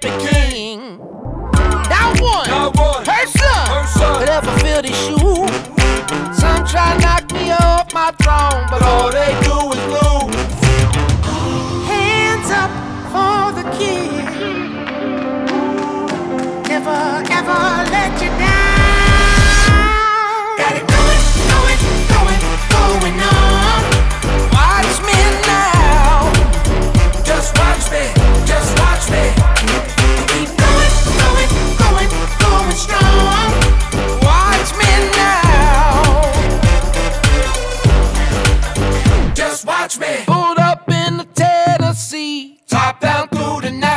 Mississippi king. Not one person could ever fill this shoe. Some try to knock me off my throne, but all they do is lose. Hands up for the king. Never ever let you down. Got it going, going, going, going on. Watch me now. Just watch me, just watch me. Keep going, going, going, going strong. Watch me now. Just watch me. Pulled up in the Tennessee, top down through the night.